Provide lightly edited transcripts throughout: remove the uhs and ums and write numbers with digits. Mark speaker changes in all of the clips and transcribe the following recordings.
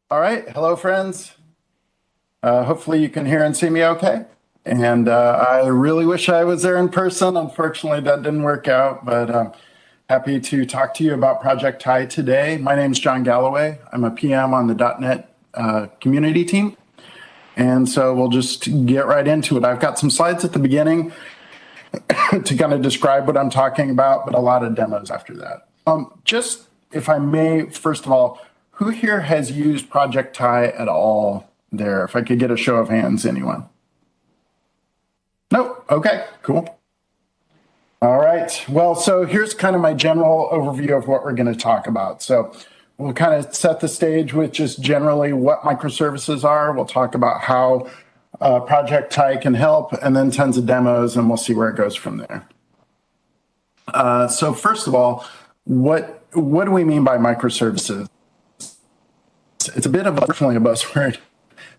Speaker 1: All right. Hello, friends. Hopefully you can hear and see me okay. And I really wish I was there in person. Unfortunately, that didn't work out, but happy to talk to you about Project Tye today. My name is Jon Galloway. I'm a PM on the .NET community team. And so we'll just get right into it. I've got some slides at the beginning to kind of describe what I'm talking about, but a lot of demos after that. Just if I may, first of all, who here has used Project Tye at all there? If I could get a show of hands, anyone? Nope. Okay, cool. All right. Well, so here's kind of my general overview of what we're going to talk about. So we'll kind of set the stage with just generally what microservices are. We'll talk about how Project Tye can help, and then tons of demos, and we'll see where it goes from there. So first of all, what do we mean by microservices? It's a bit of unfortunately a buzzword.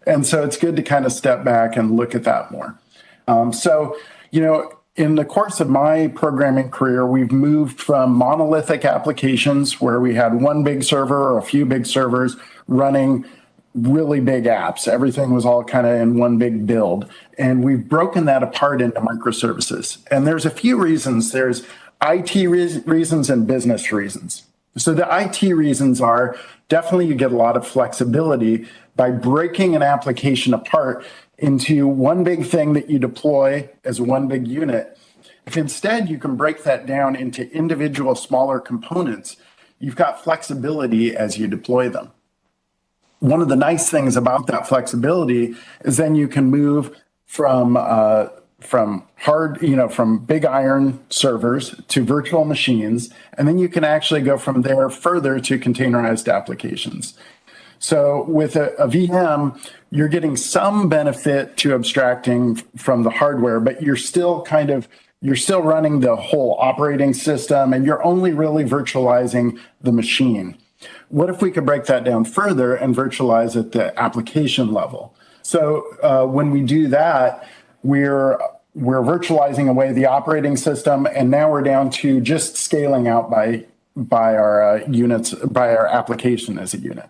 Speaker 1: And so it's good to kind of step back and look at that more. In the course of my programming career, we've moved from monolithic applications where we had one big server or a few big servers running really big apps. Everything was all kind of in one big build. And we've broken that apart into microservices. And there's a few reasons. There's IT reasons and business reasons. So the IT reasons are definitely you get a lot of flexibility by breaking an application apart into one big thing that you deploy as one big unit. If instead you can break that down into individual smaller components, you've got flexibility as you deploy them. One of the nice things about that flexibility is then you can move from big iron servers to virtual machines, and then you can actually go from there further to containerized applications. So with a VM, you're getting some benefit to abstracting from the hardware, but you're still running the whole operating system, and you're only really virtualizing the machine. What if we could break that down further and virtualize at the application level? So when we do that, we're virtualizing away the operating system, and now we're down to just scaling out by our units, by our application as a unit.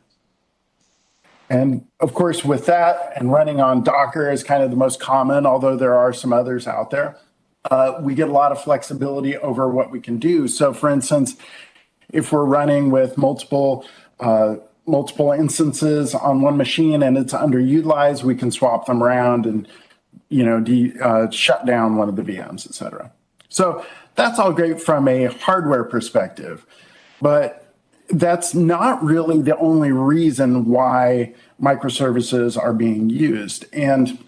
Speaker 1: And of course, with that and running on Docker is kind of the most common, although there are some others out there. We get a lot of flexibility over what we can do. So for instance, if we're running with multiple instances on one machine and it's underutilized, we can swap them around and shut down one of the VMs, et cetera. So that's all great from a hardware perspective, but that's not really the only reason why microservices are being used. And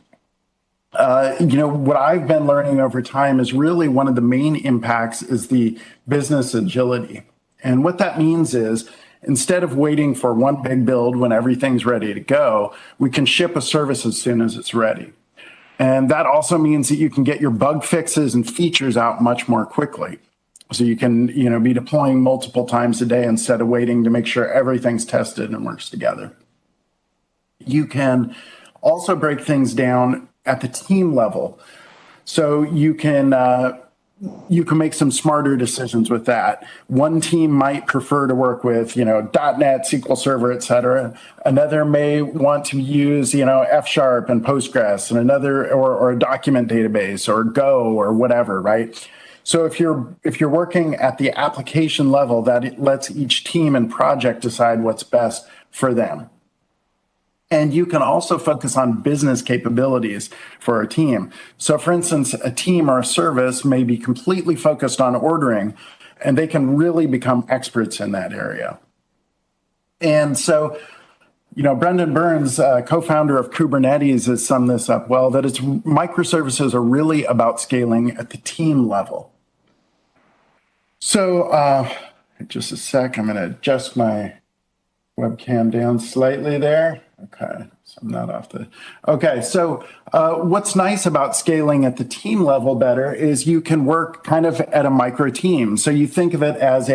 Speaker 1: what I've been learning over time is really one of the main impacts is the business agility. And what that means is instead of waiting for one big build when everything's ready to go, we can ship a service as soon as it's ready. And that also means that you can get your bug fixes and features out much more quickly. So you can, be deploying multiple times a day instead of waiting to make sure everything's tested and works together. You can also break things down at the team level. So you can make some smarter decisions with that. One team might prefer to work with, .NET, SQL Server, et cetera. Another may want to use, F# and Postgres, and another, or a document database, or Go, or whatever, right? So if you're working at the application level, that it lets each team and project decide what's best for them. And you can also focus on business capabilities for a team. So for instance, a team or a service may be completely focused on ordering, and they can really become experts in that area. And so, Brendan Burns, co-founder of Kubernetes, has summed this up well, that microservices are really about scaling at the team level. So just a sec, I'm going to adjust my webcam down slightly there. Okay, so I'm not off the... Okay, so what's nice about scaling at the team level better is you can work kind of at a micro team. So you think of it as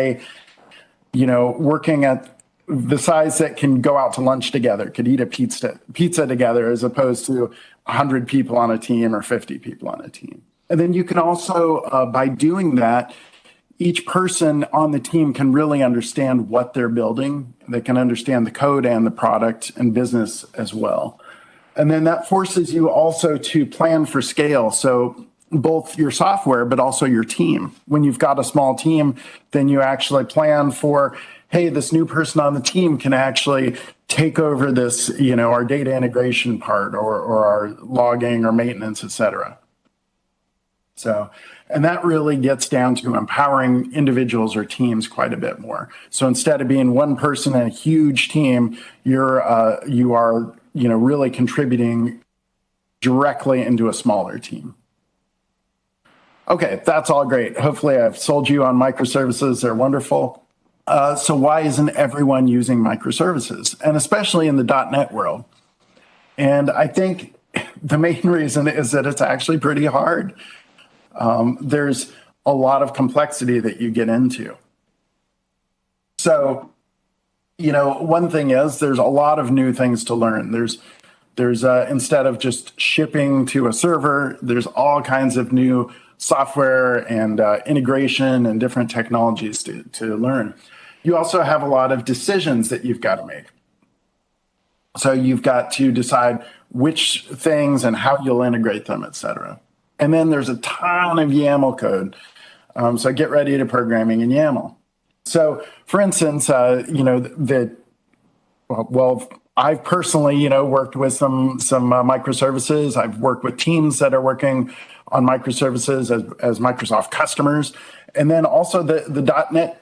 Speaker 1: working at the size that can go out to lunch together, could eat a pizza together, as opposed to 100 people on a team or 50 people on a team. And then you can also, by doing that, each person on the team can really understand what they're building. They can understand the code and the product and business as well. And then that forces you also to plan for scale. So both your software, but also your team. When you've got a small team, then you actually plan for, hey, this new person on the team can actually take over this, our data integration part or our logging or maintenance, et cetera. So, and that really gets down to empowering individuals or teams quite a bit more. So instead of being one person in a huge team, you are really contributing directly into a smaller team. Okay, that's all great. Hopefully I've sold you on microservices. They're wonderful. So why isn't everyone using microservices? And especially in the .NET world. And I think the main reason is that it's actually pretty hard. There's a lot of complexity that you get into. So, one thing is there's a lot of new things to learn. There's instead of just shipping to a server, there's all kinds of new software and integration and different technologies to learn. You also have a lot of decisions that you've got to make. So you've got to decide which things and how you'll integrate them, et cetera. And then there's a ton of YAML code. So get ready to programming in YAML. So for instance, I've personally, worked with some microservices. I've worked with teams that are working on microservices as Microsoft customers. And then also the .NET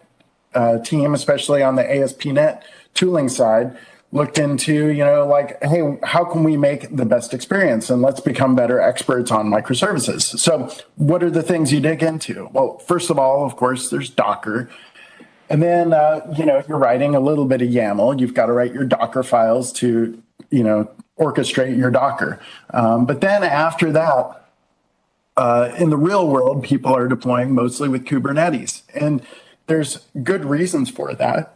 Speaker 1: team, especially on the ASP.NET tooling side, looked into, hey, how can we make the best experience? And let's become better experts on microservices. So what are the things you dig into? Well, first of all, of course, there's Docker. And then, you're writing a little bit of YAML. You've got to write your Docker files to, orchestrate your Docker. But then after that, in the real world, people are deploying mostly with Kubernetes. And there's good reasons for that.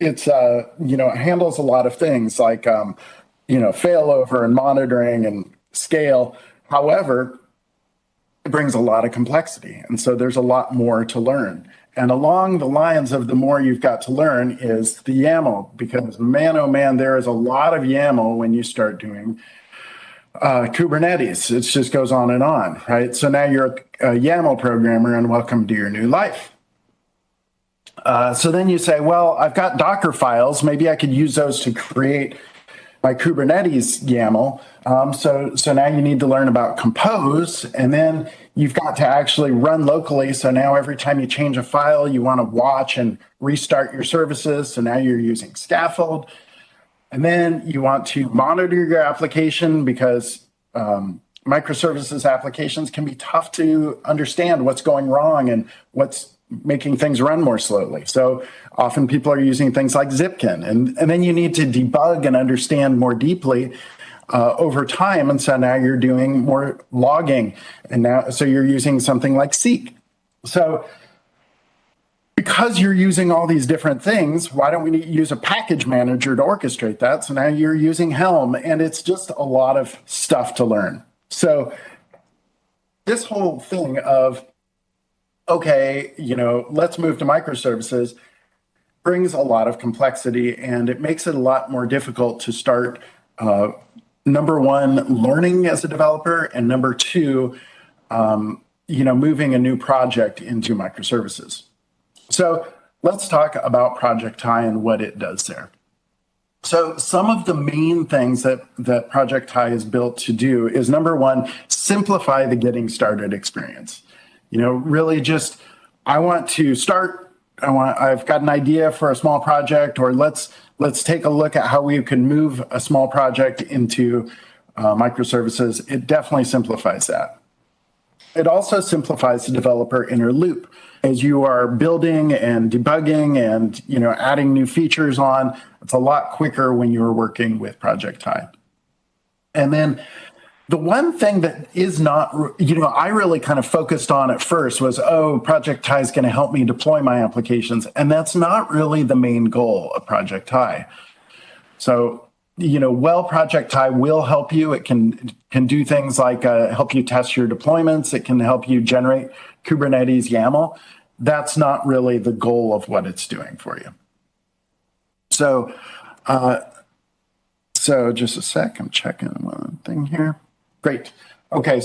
Speaker 1: It's, it handles a lot of things like, failover and monitoring and scale. However, it brings a lot of complexity. And so there's a lot more to learn. And along the lines of the more you've got to learn is the YAML, because man, oh man, there is a lot of YAML when you start doing Kubernetes. It just goes on, right? So now you're a YAML programmer and welcome to your new life. So then you say, well, I've got Docker files. Maybe I could use those to create my Kubernetes YAML. So now you need to learn about Compose, and then you've got to actually run locally. So now every time you change a file, you want to watch and restart your services. So now you're using Scaffold. And then you want to monitor your application because microservices applications can be tough to understand what's going wrong and what's making things run more slowly. So often people are using things like Zipkin, and then you need to debug and understand more deeply over time. And so now you're doing more logging, and now so you're using something like Seek. So because you're using all these different things, why don't we use a package manager to orchestrate that? So now you're using Helm, and it's just a lot of stuff to learn. So this whole thing of, okay, let's move to microservices brings a lot of complexity, and it makes it a lot more difficult to start, number one, learning as a developer, and number two, moving a new project into microservices. So let's talk about Project Tye and what it does there. So some of the main things that Project Tye is built to do is, number one, simplify the getting started experience. Really just, I've got an idea for a small project, or let's take a look at how we can move a small project into microservices. It definitely simplifies that. It also simplifies the developer inner loop. As you are building and debugging and adding new features on, it's a lot quicker when you're working with Project Tye. And then the one thing that is not, I really kind of focused on at first was, Project Tye is going to help me deploy my applications. And that's not really the main goal of Project Tye. So, Project Tye will help you. It can do things like help you test your deployments. It can help you generate Kubernetes YAML. that's not really the goal of what it's doing for you. So, so just a sec, I'm checking one thing here. Great. Okay,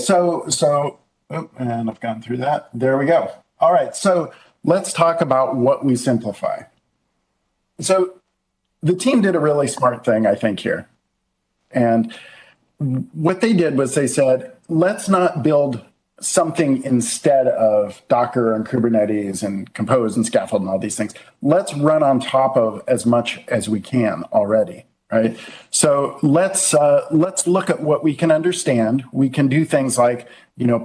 Speaker 1: and I've gone through that. There we go. All right, so let's talk about what we simplify. So the team did a really smart thing, I think, here. And what they did was they said, let's not build something instead of Docker and Kubernetes and Compose and Scaffold and all these things. Let's run on top of as much as we can already, right? So let's look at what we can understand. We can do things like,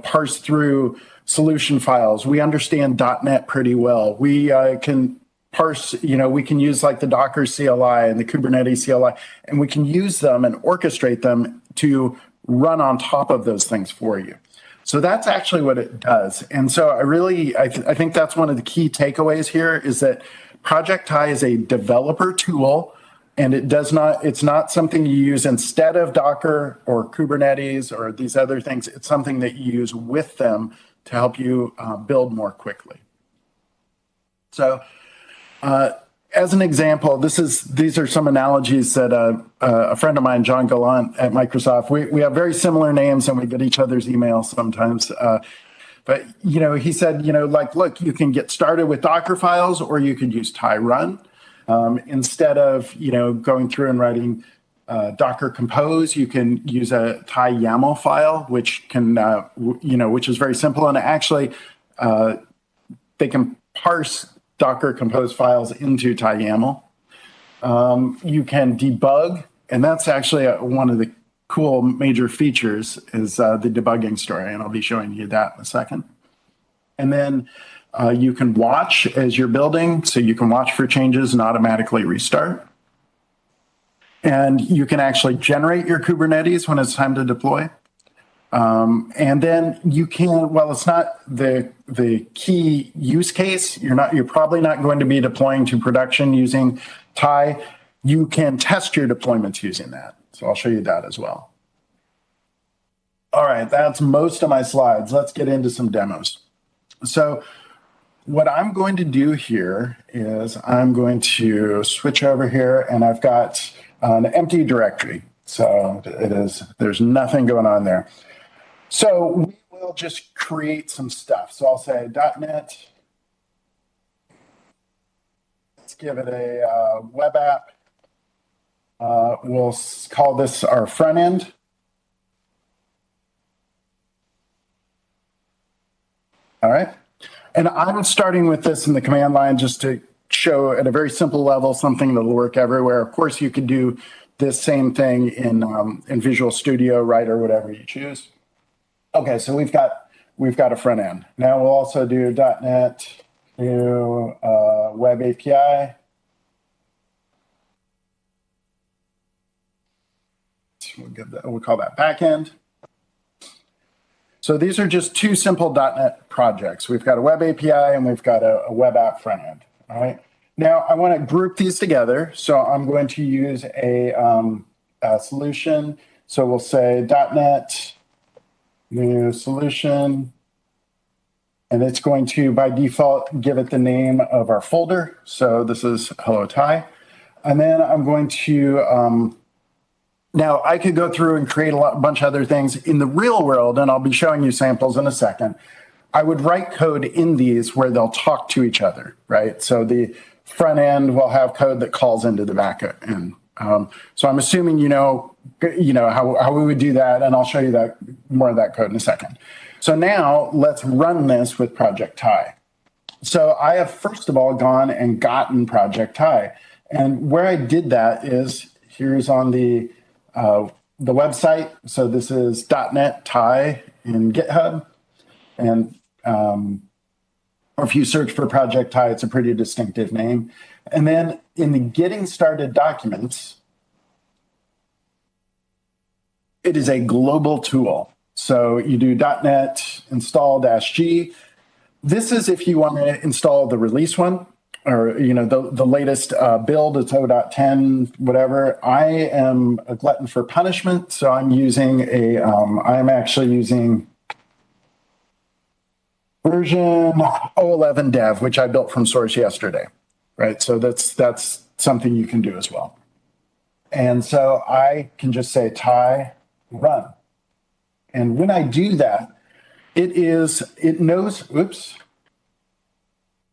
Speaker 1: parse through solution files. We understand .NET pretty well. We can parse, we can use like the Docker CLI and the Kubernetes CLI, and we can use them and orchestrate them to run on top of those things for you. So that's actually what it does. And so I think that's one of the key takeaways here is that Project Tye is a developer tool, and it's not something you use instead of Docker or Kubernetes or these other things. It's something that you use with them to help you build more quickly. So as an example, these are some analogies that a friend of mine, Jon Galloway at Microsoft, we have very similar names and we get each other's emails sometimes. But, he said, look, you can get started with Docker files or you could use Tye run instead of, going through and writing Docker Compose. You can use a Tye YAML file, which can, which is very simple. And actually, they can parse Docker Compose files into Tye YAML. You can debug, and that's actually one of the cool major features is the debugging story, and I'll be showing you that in a second. And then you can watch as you're building, so you can watch for changes and automatically restart. And you can actually generate your Kubernetes when it's time to deploy. And then you can, well, it's not the key use case. You're probably not going to be deploying to production using Tye. You can test your deployments using that. So I'll show you that as well. All right, that's most of my slides. Let's get into some demos. So what I'm going to do here is I'm going to switch over here, and I've got an empty directory. So there's nothing going on there. So we will just create some stuff. So I'll say .NET. Let's give it a web app. We'll call this our front end. All right. And I'm starting with this in the command line just to show at a very simple level something that'll work everywhere. Of course, you could do this same thing in Visual Studio, right, or whatever you choose. Okay, so we've got a front end. Now we'll also do .NET new web API. We'll call that backend. So these are just two simple .NET projects. We've got a web API and we've got a web app front end. All right. Now I want to group these together. So I'm going to use a solution. So we'll say .NET new solution, and it's going to, by default, give it the name of our folder. So this is Hello Tye. And then I'm going to, now I could go through and create a bunch of other things in the real world, and I'll be showing you samples in a second. I would write code in these where they'll talk to each other, right? So the front end will have code that calls into the back end. So I'm assuming you know how we would do that, and I'll show you that more of that code in a second. So now let's run this with Project Tye. So I have first of all gone and gotten Project Tye, and where I did that is here's on the website. So this is .NET Tye in GitHub, and or if you search for Project Tye, it's a pretty distinctive name. And then in the Getting Started documents, it is a global tool. So you do .NET install -G. This is if you want to install the release one, or the latest build. It's 0.10, whatever. I am a glutton for punishment, so I'm using I'm actually using version 011 dev, which I built from source yesterday, right? So that's something you can do as well. And so I can just say Tye run. And when I do that, it knows, oops,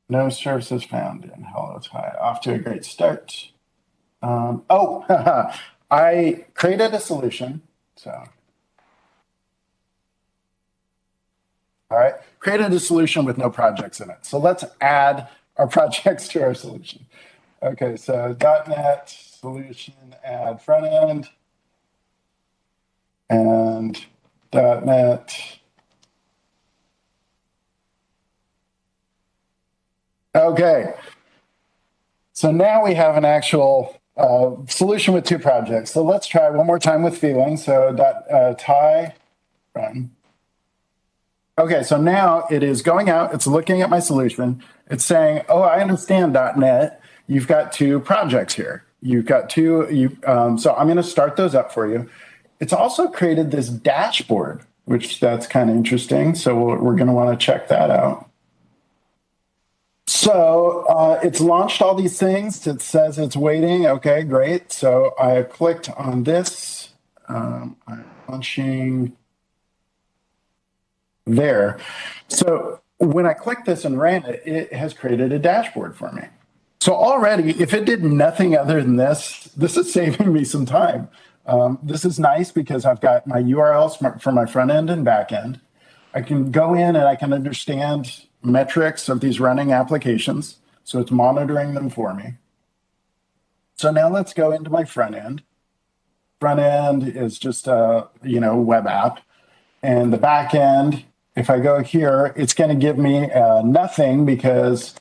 Speaker 1: no services found in hello Tye. Off to a great start. I created a solution. So, all right, created a solution with no projects in it. So let's add our projects to our solution. Okay, so .NET solution add front end and .NET. Okay, so now we have an actual solution with two projects. So let's try one more time with feeling. So Tye run. Okay, so now it is going out. It's looking at my solution. It's saying, "Oh, I understand .NET. You've got two projects here. You've got two. So I'm going to start those up for you." It's also created this dashboard, which that's kind of interesting. So we're going to want to check that out. So it's launched all these things. It says it's waiting. Okay, great. So I clicked on this. I'm launching there. So when I click this and ran it, it has created a dashboard for me. So already, if it did nothing other than this is saving me some time. This is nice because I've got my URLs for my front end and back end. I can go in and I can understand metrics of these running applications. So it's monitoring them for me. So now let's go into my front end. Front end is just a web app. And the back end, if I go here, it's going to give me nothing because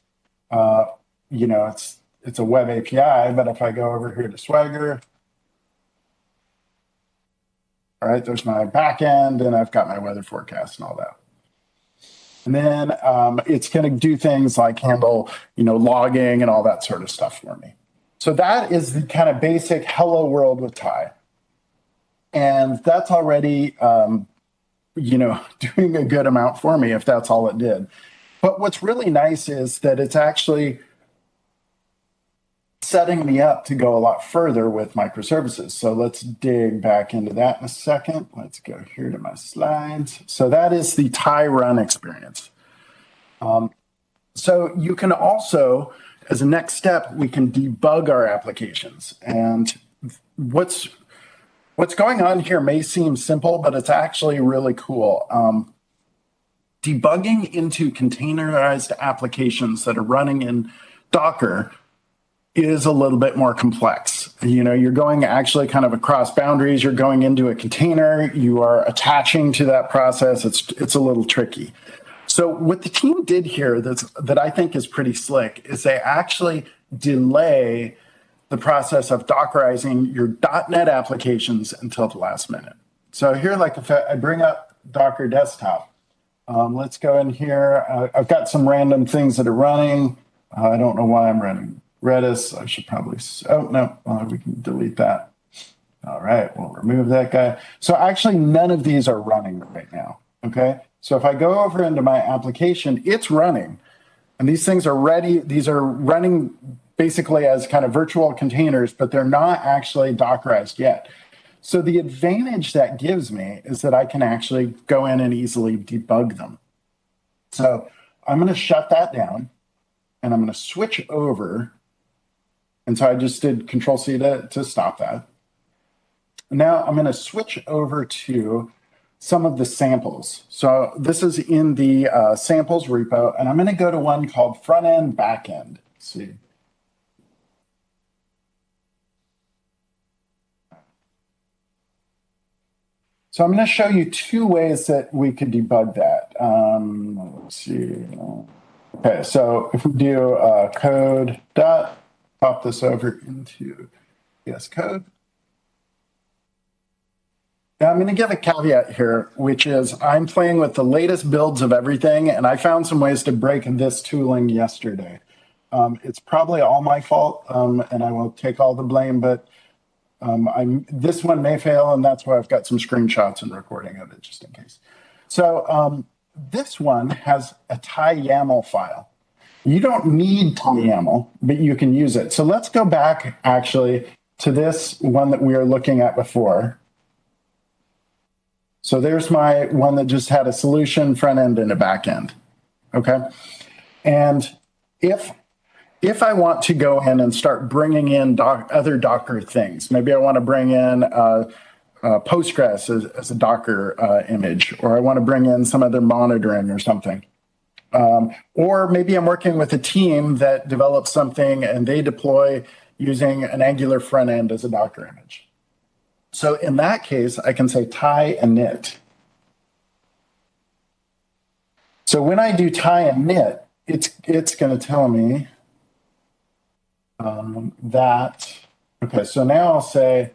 Speaker 1: it's a web API. But if I go over here to Swagger, all right, there's my back end, and I've got my weather forecast and all that. And then it's going to do things like handle, logging and all that sort of stuff for me. So that is the kind of basic hello world with Tye. And that's already, doing a good amount for me if that's all it did. But what's really nice is that it's actually setting me up to go a lot further with microservices. So let's dig back into that in a second. Let's go here to my slides. So that is the Tye run experience. So you can also, as a next step, we can debug our applications. And what's going on here may seem simple, but it's actually really cool. Debugging into containerized applications that are running in Docker is a little bit more complex. You're going actually kind of across boundaries. You're going into a container. You are attaching to that process. It's a little tricky. So what the team did here that I think is pretty slick is they actually delay the process of Dockerizing your .NET applications until the last minute. So here, like if I bring up Docker Desktop, let's go in here. I've got some random things that are running. I don't know why I'm running Redis. I should probably, we can delete that. All right, we'll remove that guy. So actually none of these are running right now, okay? So if I go over into my application, it's running. And these things are ready. These are running basically as kind of virtual containers, but they're not actually Dockerized yet. So the advantage that gives me is that I can actually go in and easily debug them. So I'm going to shut that down, and I'm going to switch over. And so I just did Control-C to stop that. Now I'm going to switch over to some of the samples. So this is in the samples repo, and I'm going to go to one called front end, back end. Let's see. So I'm going to show you two ways that we could debug that. Let's see. Okay, so if we do code dot, pop this over into VS Code. Now I'm going to give a caveat here, which is I'm playing with the latest builds of everything, and I found some ways to break this tooling yesterday. It's probably all my fault, and I will take all the blame, but this one may fail, and that's why I've got some screenshots and recording of it just in case. So this one has a Tye YAML file. You don't need Tye YAML, but you can use it. So let's go back actually to this one that we were looking at before. So there's my one that just had a solution front end and a back end. Okay. And if I want to go in and start bringing in other Docker things, maybe I want to bring in Postgres as a Docker image, or I want to bring in some other monitoring or something. Or maybe I'm working with a team that develops something and they deploy using an Angular front end as a Docker image. So in that case, I can say Tye init. So when I do Tye init, it's going to tell me that, okay, so now I'll say,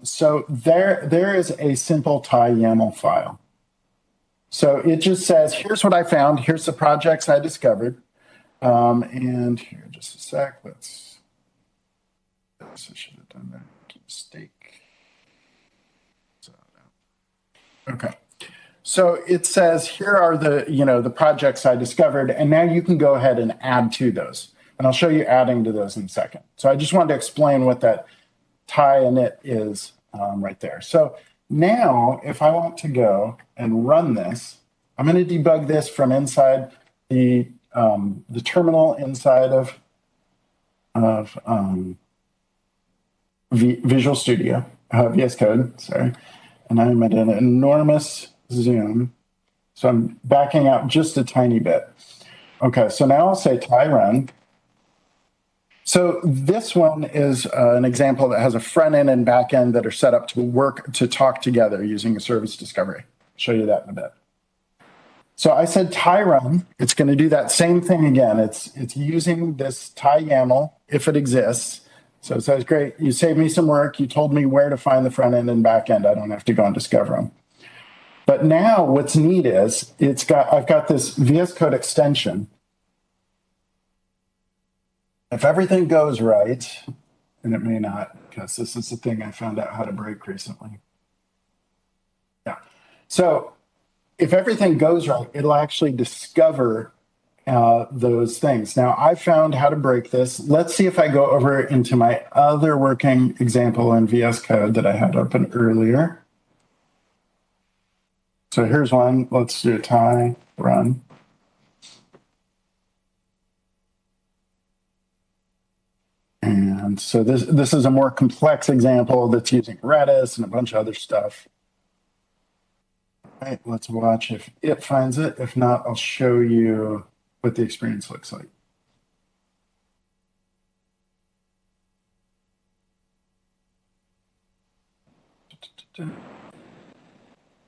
Speaker 1: so there is a simple Tye YAML file. So it just says, here's what I found. Here's the projects I discovered. And here, just a sec. I should have done that mistake. Okay. So it says, here are the projects I discovered. And now you can go ahead and add to those. And I'll show you adding to those in a second. So I just wanted to explain what that Tye init is right there. So now, if I want to go and run this, I'm going to debug this from inside the terminal inside of Visual Studio, VS Code, sorry. And I'm at an enormous zoom. So I'm backing out just a tiny bit. Okay, so now I'll say Tye run. So this one is an example that has a front end and back end that are set up to talk together using a service discovery. I'll show you that in a bit. So I said Tye run. It's going to do that same thing again. It's using this Tye YAML if it exists. So it says, great, you saved me some work. You told me where to find the front end and back end. I don't have to go and discover them. But now what's neat is I've got this VS Code extension. If everything goes right, and it may not, because this is the thing I found out how to break recently. Yeah. So if everything goes right, it'll actually discover those things. Now, I found how to break this. Let's see if I go over into my other working example in VS Code that I had open earlier. So here's one. Let's do a Tye run. And so this is a more complex example that's using Redis and a bunch of other stuff. All right, let's watch if it finds it. If not, I'll show you what the experience looks like.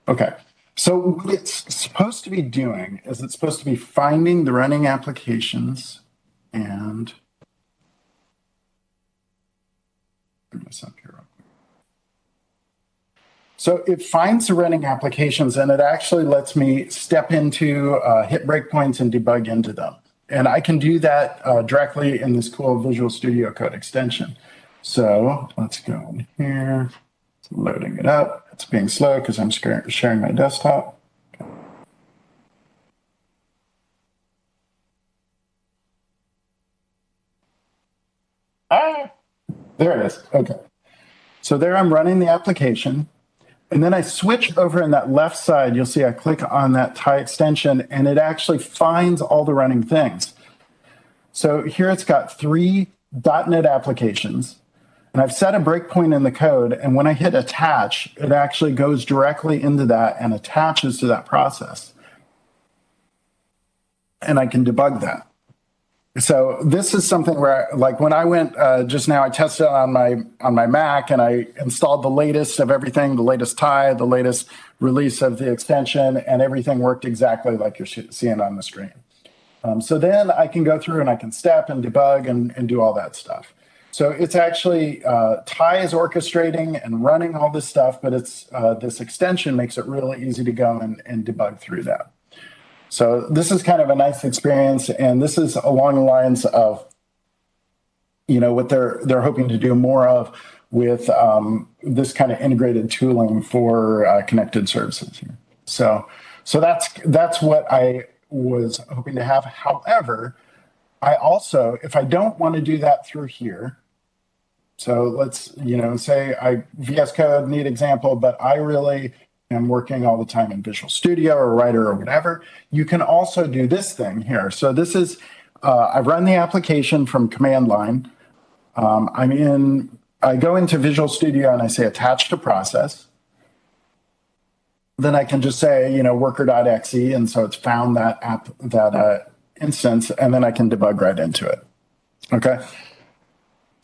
Speaker 1: Okay, so what it's supposed to be doing is it's supposed to be finding the running applications and this up here. So it finds the running applications and it actually lets me step into hit breakpoints and debug into them. And I can do that directly in this cool Visual Studio Code extension. So let's go in here, it's loading it up. It's being slow because I'm sharing my desktop. There it is. Okay. So there I'm running the application. And then I switch over in that left side. You'll see I click on that Tye extension and it actually finds all the running things. So here it's got 3 .NET applications. And I've set a breakpoint in the code. And when I hit attach, it actually goes directly into that and attaches to that process. And I can debug that. So this is something where, like when I went just now, I tested it on my Mac and I installed the latest of everything, the latest Tye, the latest release of the extension, and everything worked exactly like you're seeing on the screen. So then I can go through and I can step and debug and do all that stuff. So it's actually, Tye is orchestrating and running all this stuff, but it's this extension makes it really easy to go and debug through that. So this is kind of a nice experience, and this is along the lines of what they're hoping to do more of with this kind of integrated tooling for connected services here. So that's what I was hoping to have. However, I also, if I don't want to do that through here, so let's, say VS Code, neat example, but I really am working all the time in Visual Studio or Writer or whatever. You can also do this thing here. So this is, I've run the application from command line. I go into Visual Studio and I say attach to process. Then I can just say, worker.exe, and so it's found that instance, and then I can debug right into it. Okay.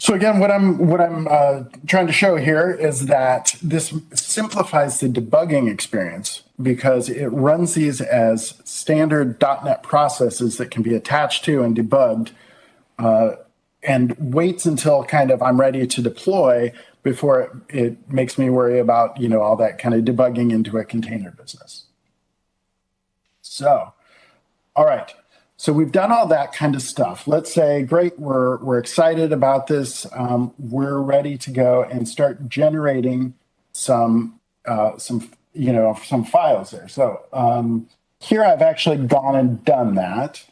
Speaker 1: So again, what I'm trying to show here is that this simplifies the debugging experience because it runs these as standard .NET processes that can be attached to and debugged, and waits until kind of I'm ready to deploy before it makes me worry about all that kind of debugging into a container business. So, all right. So we've done all that kind of stuff. Let's say, great, we're excited about this. We're ready to go and start generating some files there. So here I've actually gone and done that,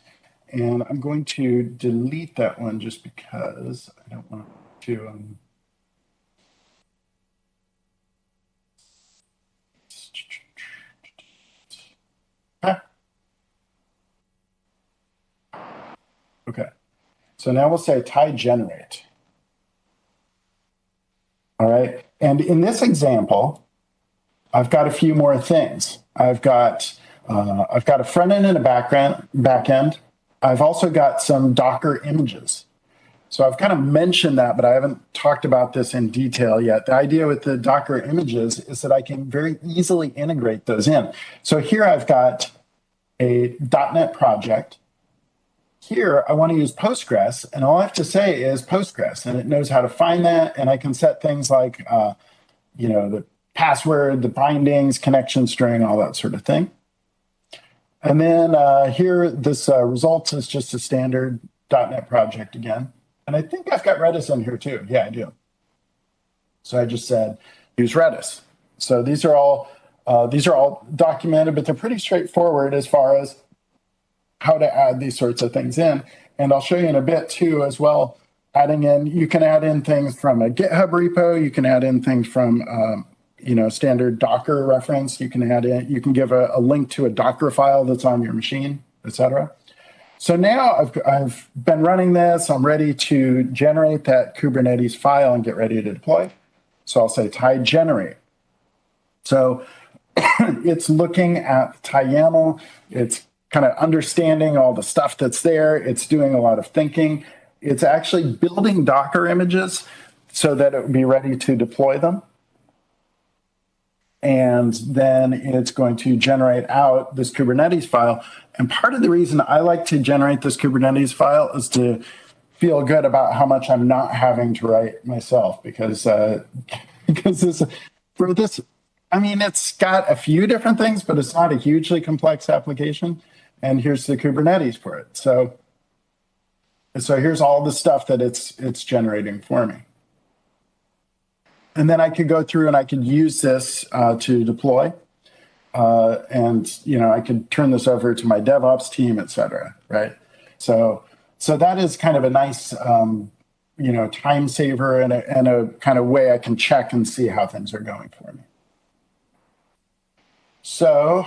Speaker 1: and I'm going to delete that one just because I don't want to. Okay, so now we'll say Tye generate. All right, and in this example, I've got a few more things. I've got a front end and a back end. I've also got some Docker images. So I've kind of mentioned that, but I haven't talked about this in detail yet. The idea with the Docker images is that I can very easily integrate those in. So here I've got a .NET project. Here, I want to use Postgres, and all I have to say is Postgres, and it knows how to find that, and I can set things like, the password, the bindings, connection string, all that sort of thing. And then here, this results is just a standard .NET project again. And I think I've got Redis in here too. Yeah, I do. So I just said use Redis. So these are all documented, but they're pretty straightforward as far as how to add these sorts of things in. And I'll show you in a bit too as well, you can add in things from a GitHub repo, you can add in things from standard Docker reference, you can give a link to a Docker file that's on your machine, etc. So now I've been running this, I'm ready to generate that Kubernetes file and get ready to deploy. So I'll say Tye generate. So it's looking at Tye YAML, it's kind of understanding all the stuff that's there. It's doing a lot of thinking. It's actually building Docker images so that it would be ready to deploy them. And then it's going to generate out this Kubernetes file. And part of the reason I like to generate this Kubernetes file is to feel good about how much I'm not having to write myself because it's got a few different things, but it's not a hugely complex application. And here's the Kubernetes for it. So here's all the stuff that it's generating for me. And then I could go through and I could use this to deploy. I could turn this over to my DevOps team, et cetera, right? So that is kind of a nice, time saver and a kind of way I can check and see how things are going for me. So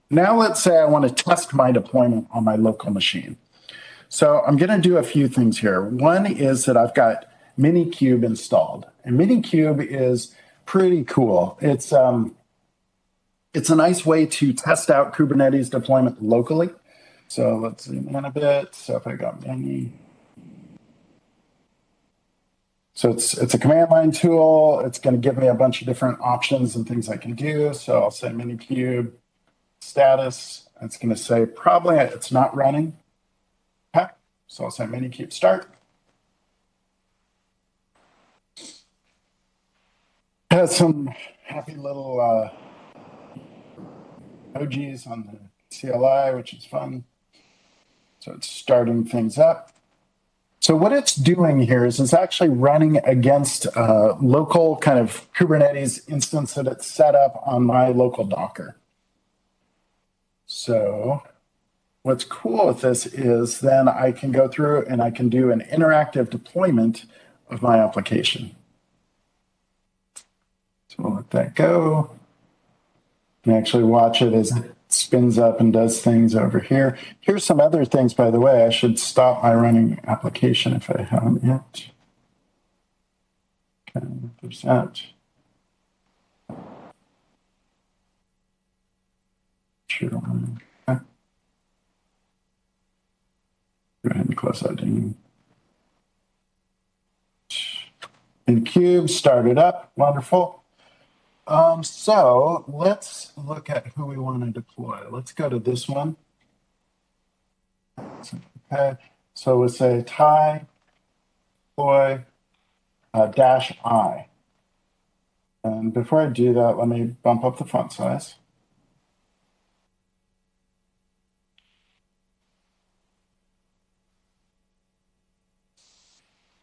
Speaker 1: now let's say I want to test my deployment on my local machine. So I'm going to do a few things here. One is that I've got Minikube installed. And Minikube is pretty cool. It's a nice way to test out Kubernetes deployment locally. So let's zoom in a bit. So if I go Mini. So it's a command line tool. It's going to give me a bunch of different options and things I can do. So I'll say Minikube status. It's going to say probably it's not running. Okay. So I'll say Minikube start. It has some happy little emojis on the CLI, which is fun. So it's starting things up. So what it's doing here is it's actually running against a local kind of Kubernetes instance that it's set up on my local Docker. So what's cool with this is then I can go through and I can do an interactive deployment of my application. So we'll let that go. You can actually watch it as it spins up and does things over here. Here's some other things, by the way. I should stop my running application if I haven't yet. Okay, there's that. Sure. Okay. Go ahead and close that down. And cube started up. Wonderful. So let's look at who we want to deploy. Let's go to this one. Okay. So we'll say Tye deploy -I. And before I do that, let me bump up the font size.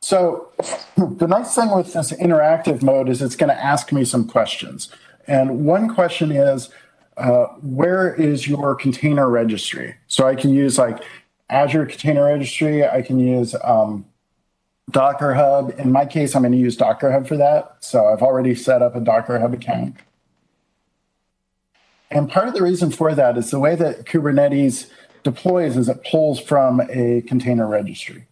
Speaker 1: So the nice thing with this interactive mode is it's going to ask me some questions. And one question is, where is your container registry? So I can use like Azure Container Registry. I can use Docker Hub. In my case, I'm going to use Docker Hub for that. So I've already set up a Docker Hub account. And part of the reason for that is the way that Kubernetes deploys is it pulls from a container registry.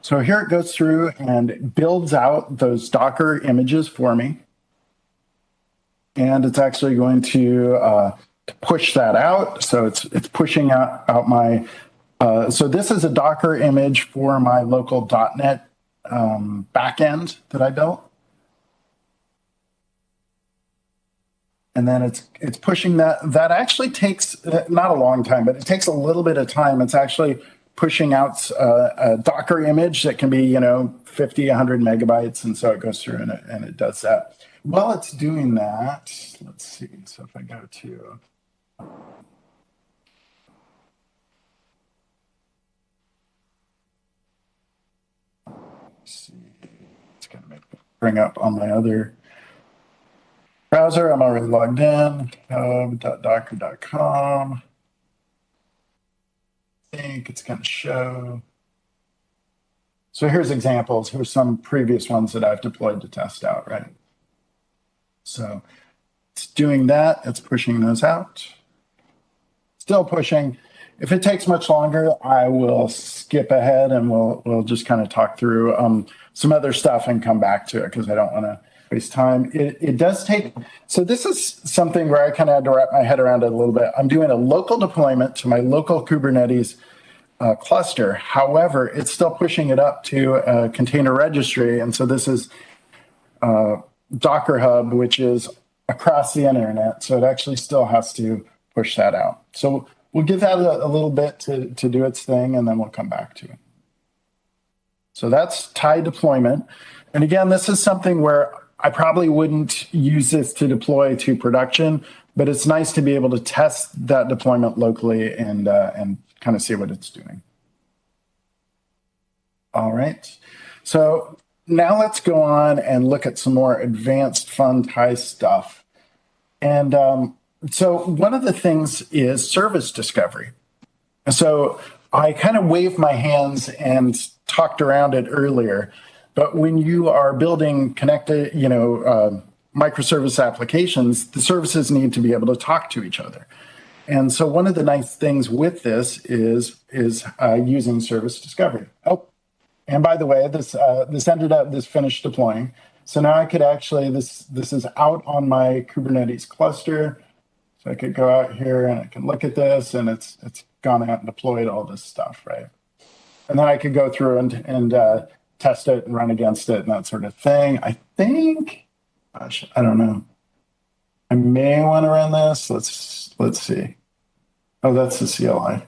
Speaker 1: So here it goes through and builds out those Docker images for me. And it's actually going to push that out. So it's pushing out my, so this is a Docker image for my local .NET backend that I built. And then it's pushing that. That actually takes not a long time, but it takes a little bit of time. It's actually pushing out a Docker image that can be, 50, 100 megabytes. And so it goes through and it does that. While it's doing that, let's see. So if I go to, let's see, it's going to bring up on my other browser. I'm already logged in, hub.docker.com. I think it's going to show. So here's examples. Here's some previous ones that I've deployed to test out, right? So it's doing that. It's pushing those out. Still pushing. If it takes much longer, I will skip ahead and we'll just kind of talk through some other stuff and come back to it because I don't want to waste time. It does take, so this is something where I kind of had to wrap my head around it a little bit. I'm doing a local deployment to my local Kubernetes cluster. However, it's still pushing it up to a container registry. And so this is Docker Hub, which is across the internet. So it actually still has to push that out. So we'll give that a little bit to do its thing, and then we'll come back to it. So that's Tye deployment. And again, this is something where I probably wouldn't use this to deploy to production, but it's nice to be able to test that deployment locally and kind of see what it's doing. All right. So now let's go on and look at some more advanced fun Tye stuff. And so one of the things is service discovery. So I kind of waved my hands and talked around it earlier. But when you are building connected, microservice applications, the services need to be able to talk to each other. And so one of the nice things with this is using service discovery. Oh, and by the way, this finished deploying. So now I could actually, this is out on my Kubernetes cluster. So I could go out here and I can look at this and it's gone out and deployed all this stuff, right? And then I could go through and test it and run against it and that sort of thing. I think, gosh, I don't know. I may want to run this. Let's see. Oh, that's the CLI. I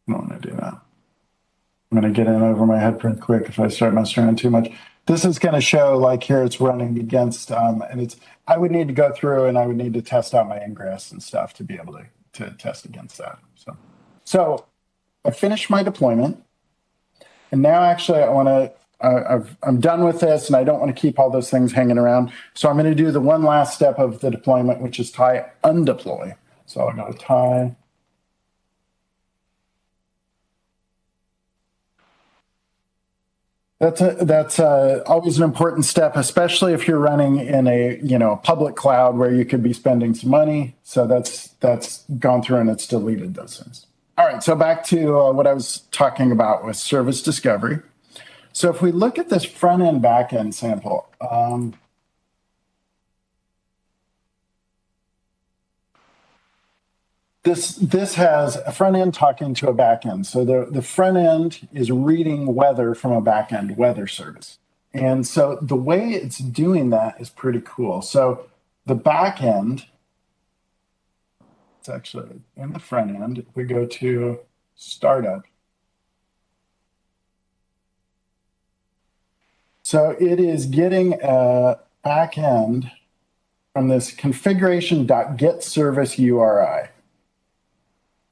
Speaker 1: don't want to do that. I'm going to get in over my head pretty quick if I start messing around too much. This is going to show like here it's running against, and I would need to go through and I would need to test out my ingress and stuff to be able to test against that. So I finished my deployment. And now actually I'm done with this and I don't want to keep all those things hanging around. So I'm going to do the one last step of the deployment, which is Tye undeploy. So I'll go to Tye. That's always an important step, especially if you're running in a public cloud where you could be spending some money. So that's gone through and it's deleted those things. All right, so back to what I was talking about with service discovery. So if we look at this front end, back end sample, this has a front end talking to a back end. So the front end is reading weather from a back end weather service. And so the way it's doing that is pretty cool. So the back end, it's actually in the front end. If we go to startup. So it is getting a back end from this configuration.getService URI.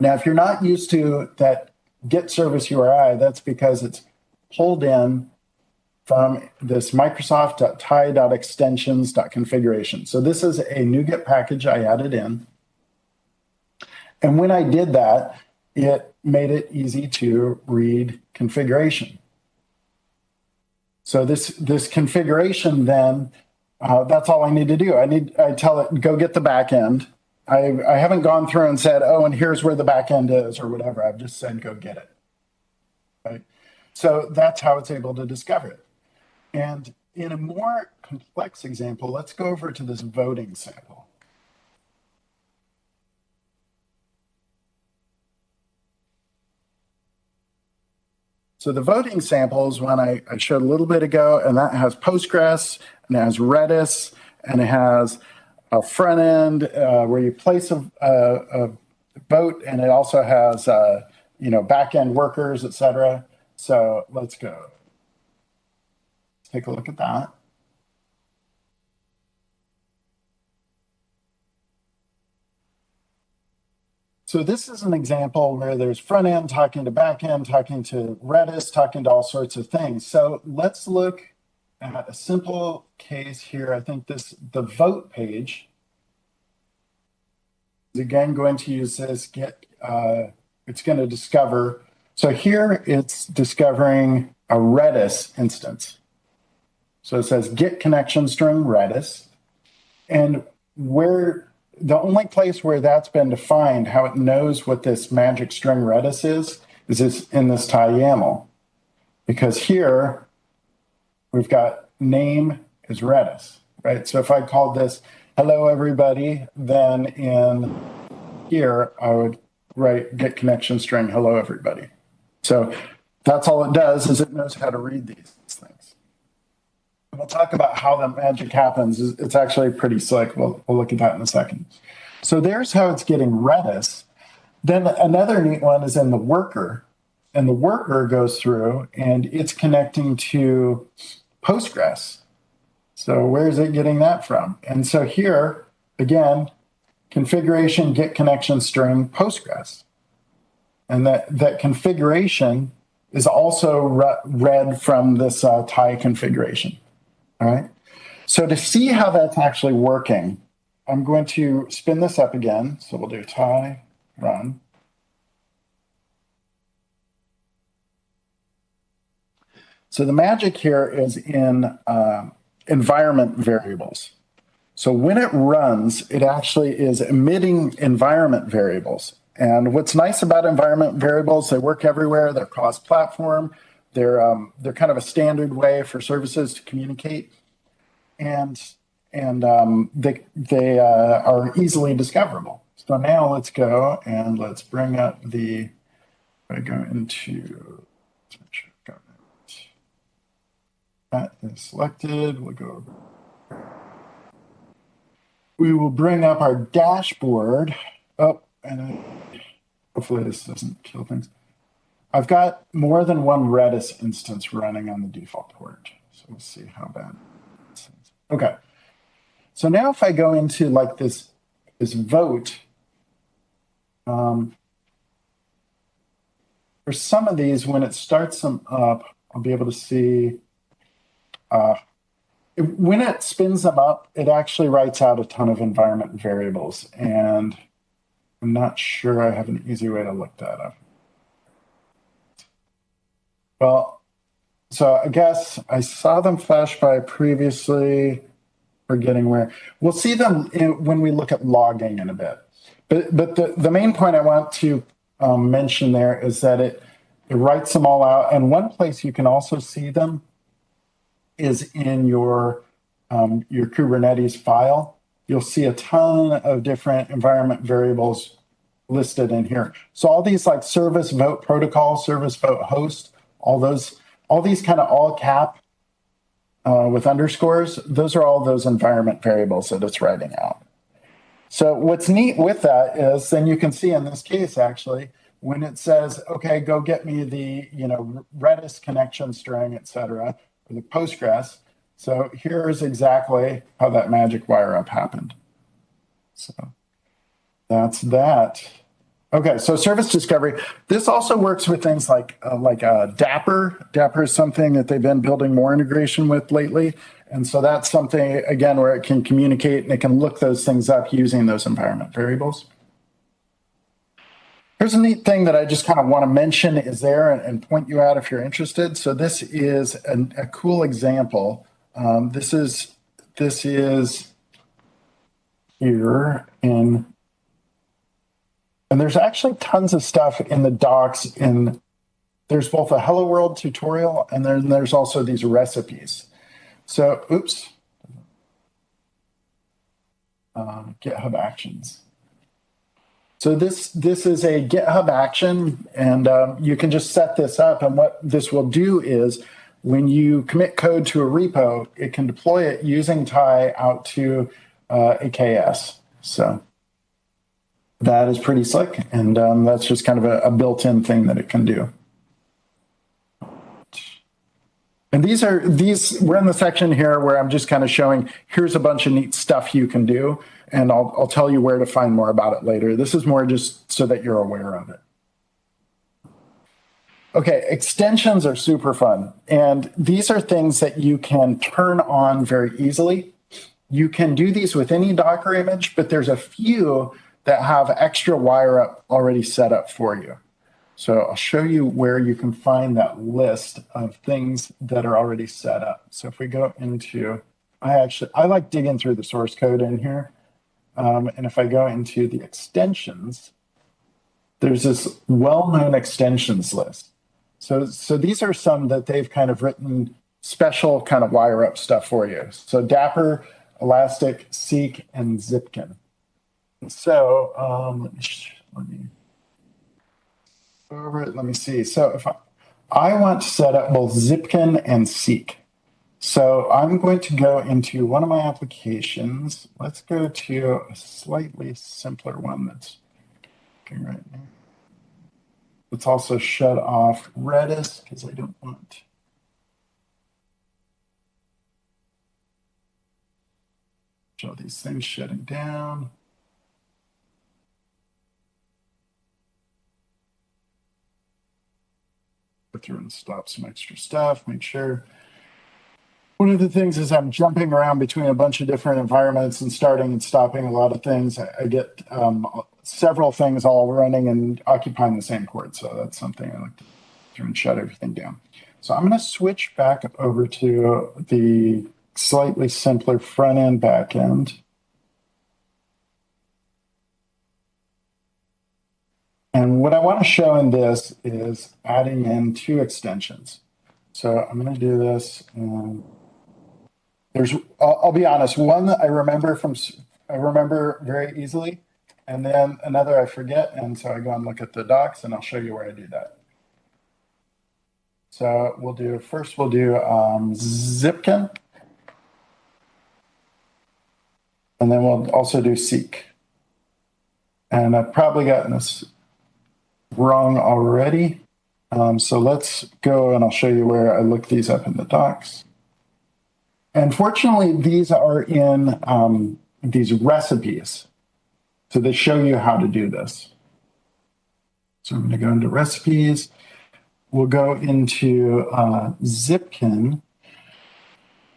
Speaker 1: Now, if you're not used to that get service URI, that's because it's pulled in from this Microsoft.Tye.extensions.configuration. So this is a NuGet package I added in. And when I did that, it made it easy to read configuration. So this configuration then, that's all I need to do. I tell it, go get the back end. I haven't gone through and said, oh, and here's where the back end is or whatever. I've just said, go get it. Right? So that's how it's able to discover it. And in a more complex example, let's go over to this voting sample. So the voting sample is one I showed a little bit ago, and that has Postgres, and it has Redis, and it has a front end where you place a vote, and it also has back end workers, etc. So let's go. Let's take a look at that. So this is an example where there's front end talking to back end, talking to Redis, talking to all sorts of things. So let's look at a simple case here. I think the vote page is again going to use this it's going to discover. So here it's discovering a Redis instance. So it says get connection string Redis. And the only place where that's been defined, how it knows what this magic string Redis is this in this Tye YAML. Because here we've got name is Redis, right? So if I called this hello everybody, then in here I would write get connection string hello everybody. So that's all it does is it knows how to read these things. And we'll talk about how the magic happens. It's actually pretty slick. We'll look at that in a second. So there's how it's getting Redis. Then another neat one is in the worker. And the worker goes through and it's connecting to Postgres. So where is it getting that from? And so here, again, configuration get connection string Postgres. And that configuration is also read from this Tye configuration. All right. So to see how that's actually working, I'm going to spin this up again. So we'll do Tye run. So the magic here is in environment variables. So when it runs, it actually is emitting environment variables. And what's nice about environment variables, they work everywhere. They're cross-platform. They're kind of a standard way for services to communicate, and they are easily discoverable. So now let's go and let's bring up the. I go into. Let's make sure I've got it. That is selected. We'll go over. We will bring up our dashboard. Oh, and hopefully this doesn't kill things. I've got more than one Redis instance running on the default port. So we'll see how bad it is. Okay. So now if I go into like this vote, for some of these, when it starts them up, I'll be able to see, when it spins them up, it actually writes out a ton of environment variables. And I'm not sure I have an easy way to look that up. Well, so I guess I saw them flash by previously, forgetting where. We'll see them when we look at logging in a bit. But the main point I want to mention there is that it writes them all out. And one place you can also see them is in your Kubernetes file. You'll see a ton of different environment variables listed in here. So all these like service vote protocol, service vote host, all these kind of all cap with underscores, those are all those environment variables that it's writing out. So what's neat with that is then you can see in this case, actually, when it says, okay, go get me the Redis connection string, et cetera, or the Postgres. So here's exactly how that magic wire up happened. So that's that. Okay, so service discovery. This also works with things like Dapper. Dapper is something that they've been building more integration with lately. And so that's something, again, where it can communicate and it can look those things up using those environment variables. Here's a neat thing that I just kind of want to mention is there and point you out if you're interested. So this is a cool example. This is here in, and there's actually tons of stuff in the docs. There's both a Hello World tutorial and then there's also these recipes. So, oops, GitHub Actions. So this is a GitHub action, and you can just set this up. And what this will do is when you commit code to a repo, it can deploy it using Tye out to AKS. So that is pretty slick, and that's just kind of a built-in thing that it can do. And we're in the section here where I'm just kind of showing, here's a bunch of neat stuff you can do, and I'll tell you where to find more about it later. This is more just so that you're aware of it. Okay, extensions are super fun. And these are things that you can turn on very easily. You can do these with any Docker image, but there's a few that have extra wire up already set up for you. So I'll show you where you can find that list of things that are already set up. So if we go into, I like digging through the source code in here. And if I go into the extensions, there's this well-known extensions list. So these are some that they've kind of written special kind of wire up stuff for you. So Dapper, Elastic, Seek, and Zipkin. So let me see. So if I want to set up both Zipkin and Seek. So I'm going to go into one of my applications. Let's go to a slightly simpler one that's working right now. Let's also shut off Redis because I don't want show these things shutting down. Go through and stop some extra stuff, make sure. One of the things is I'm jumping around between a bunch of different environments and starting and stopping a lot of things. I get several things all running and occupying the same port. So that's something I like to do and shut everything down. So I'm going to switch back over to the slightly simpler front end, back end. And what I want to show in this is adding in two extensions. So I'm going to do this. I'll be honest, one I remember very easily, and then another I forget, and so I go and look at the docs, and I'll show you where I do that. So we'll do Zipkin, and then we'll also do Seek. And I've probably gotten this wrong already, so let's go, and I'll show you where I look these up in the docs. And fortunately, these are in these recipes. So they show you how to do this. So I'm going to go into recipes. we'll go into Zipkin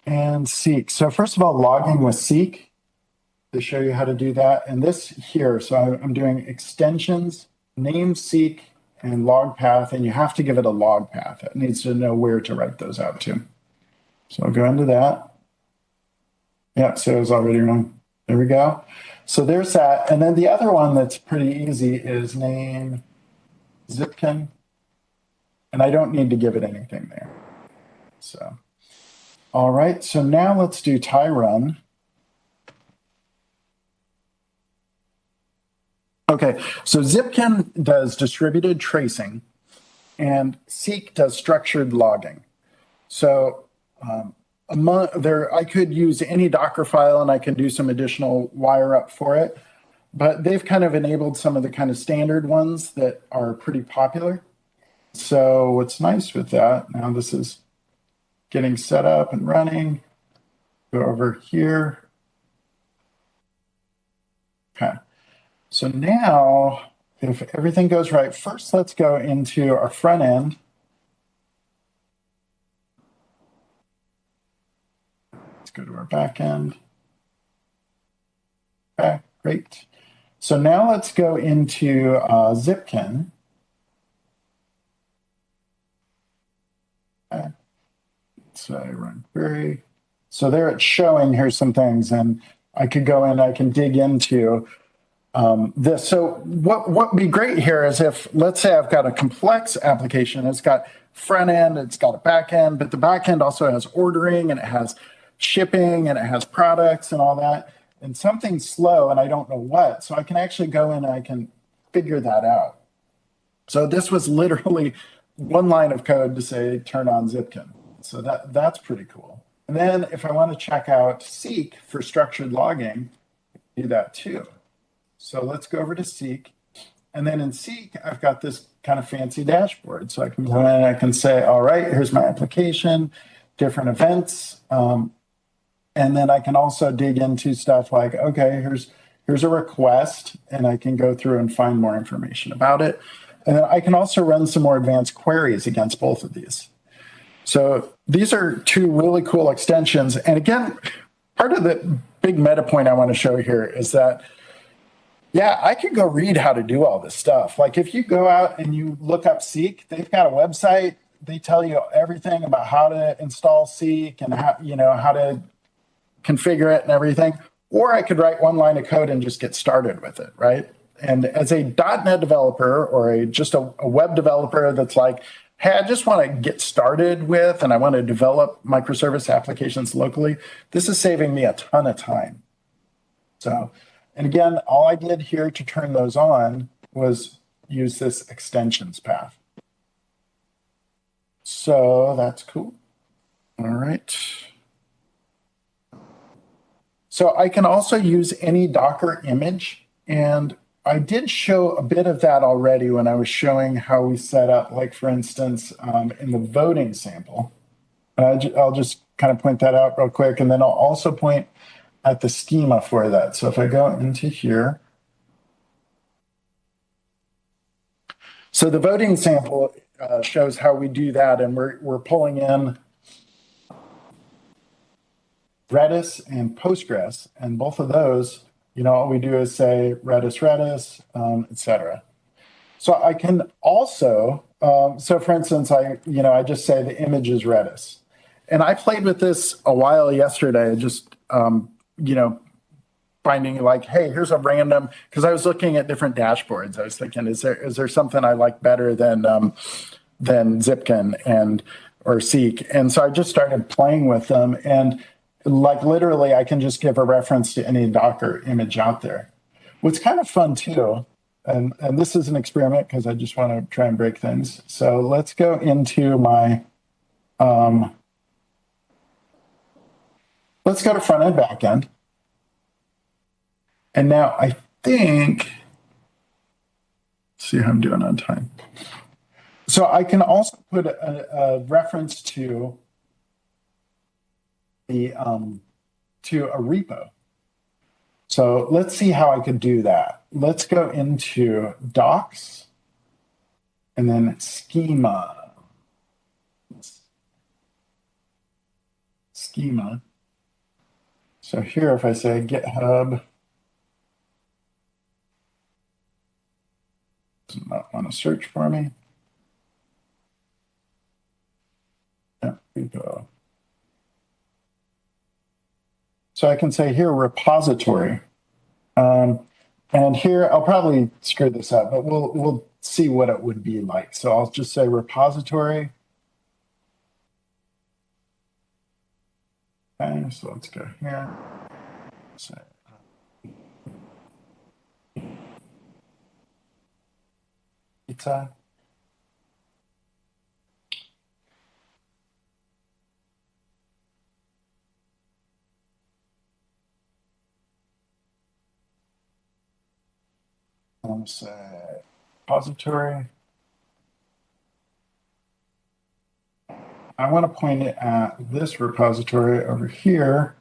Speaker 1: and Seek. So first of all, logging with Seek to show you how to do that. And this here, so I'm doing extensions, name Seek, and log path, and you have to give it a log path. It needs to know where to write those out to. So I'll go into that. Yeah, so it was already wrong. There we go. So there's that. And then the other one that's pretty easy is name Zipkin. And I don't need to give it anything there. So, all right. So now let's do Tye run. Okay, so Zipkin does distributed tracing and Seek does structured logging. So I could use any Docker file and I can do some additional wire up for it, but they've kind of enabled some of the kind of standard ones that are pretty popular. So what's nice with that, now this is getting set up and running. Go over here. Okay. So now, if everything goes right, first let's go into our front end. Let's go to our back end. Okay, great. So now let's go into Zipkin. Okay. So I run query. So there it's showing, here's some things, and I could go in, I can dig into this. So what would be great here is if, let's say I've got a complex application, it's got front end, it's got a back end, but the back end also has ordering and it has shipping and it has products and all that, and something's slow and I don't know what. So I can actually go in and I can figure that out. So this was literally one line of code to say, turn on Zipkin. So that's pretty cool. And then if I want to check out Seek for structured logging, do that too. So let's go over to Seek. And then in Seek, I've got this kind of fancy dashboard. So I can go in and I can say, all right, here's my application, different events. And then I can also dig into stuff like, okay, here's a request, and I can go through and find more information about it. And then I can also run some more advanced queries against both of these. So these are two really cool extensions. And again, part of the big meta point I want to show here is that, yeah, I could go read how to do all this stuff. Like if you go out and you look up Seek, they've got a website. They tell you everything about how to install Seek and how to configure it and everything. Or I could write one line of code and just get started with it, right? And as a .NET developer or just a web developer that's like, hey, I just want to get started with and I want to develop microservice applications locally, this is saving me a ton of time. So, and again, all I did here to turn those on was use this extensions path. So that's cool. All right. So I can also use any Docker image, and I did show a bit of that already when I was showing how we set up, like for instance, in the voting sample. I'll just kind of point that out real quick, and then I'll also point at the schema for that. So if I go into here, so the voting sample shows how we do that, and we're pulling in Redis and Postgres, and both of those, all we do is say Redis, etc. So I can also, so for instance, I just say the image is Redis, and I played with this a while yesterday, just finding like, hey, here's a random, because I was looking at different dashboards. I was thinking, is there something I like better than Zipkin or Seek? And so I just started playing with them, and like literally, I can just give a reference to any Docker image out there. What's kind of fun too, and this is an experiment because I just want to try and break things. So let's go into my, let's go to front end, back end. And now I think, let's see how I'm doing on time. So I can also put a reference to to a repo. So let's see how I could do that. Let's go into docs and then schema. schema. So here, if I say GitHub, does not want to search for me. Yeah, repo. So I can say here repository. And here, I'll probably screw this up, but we'll see what it would be like. So I'll just say repository. Okay, so let's go here. Say, pizza. Let's say repository. I want to point it at this repository over here.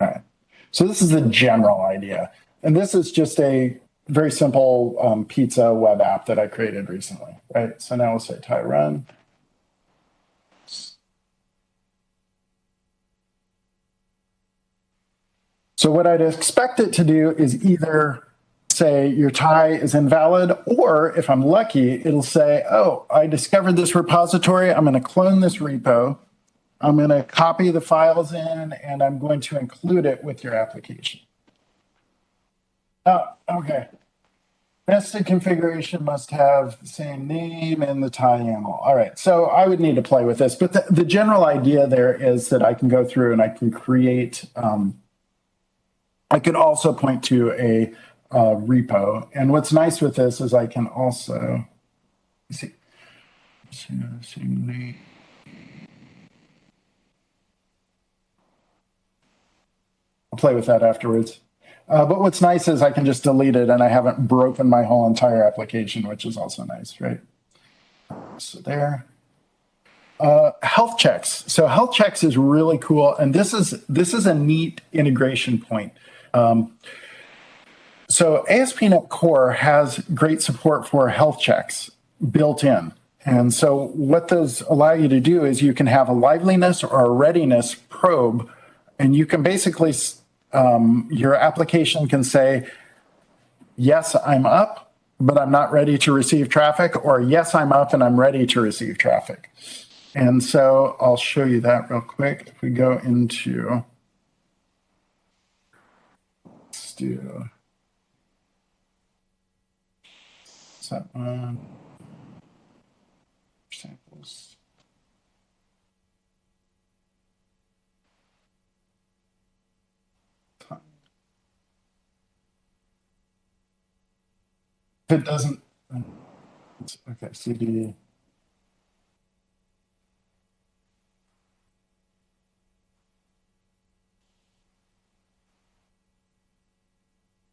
Speaker 1: All right. So this is the general idea. And this is just a very simple pizza web app that I created recently, right? So now we'll say Tye run. So what I'd expect it to do is either say your Tye is invalid, or if I'm lucky, it'll say, oh, I discovered this repository. I'm going to clone this repo. I'm going to copy the files in, and I'm going to include it with your application. Oh, okay. Nested configuration must have the same name and the Tye YAML. All right, so I would need to play with this, but the general idea there is that I can go through and I can create, I could also point to a repo. And what's nice with this is I can also, see, I'll play with that afterwards. But what's nice is I can just delete it and I haven't broken my whole entire application, which is also nice, right? So there. Health checks. So health checks is really cool. And this is a neat integration point. So ASP.NET Core has great support for health checks built in. And so what those allow you to do is you can have a liveliness or a readiness probe, and you can basically, your application can say, yes, I'm up, but I'm not ready to receive traffic, or yes, I'm up and I'm ready to receive traffic. And so I'll show you that real quick. If we go into, let's do that one, samples. If it doesn't, okay, CD.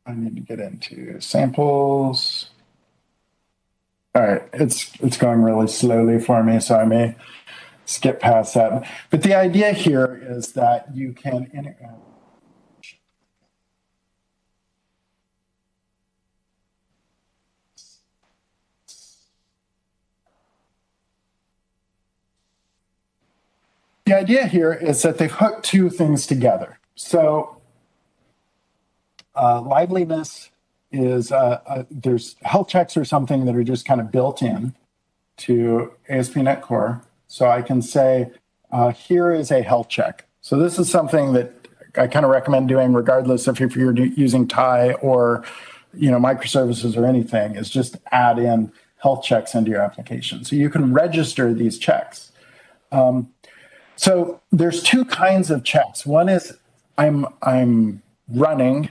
Speaker 1: I need to get into samples. All right, it's going really slowly for me, so I may skip past that. But the idea here is that you can the idea here is that they've hooked two things together. So liveliness is, there's health checks or something that are just kind of built in to ASP.NET Core. So I can say, here is a health check. So this is something that I kind of recommend doing regardless of if you're using Tye or microservices or anything, is just add in health checks into your application. So you can register these checks. So there's two kinds of checks. One is I'm running,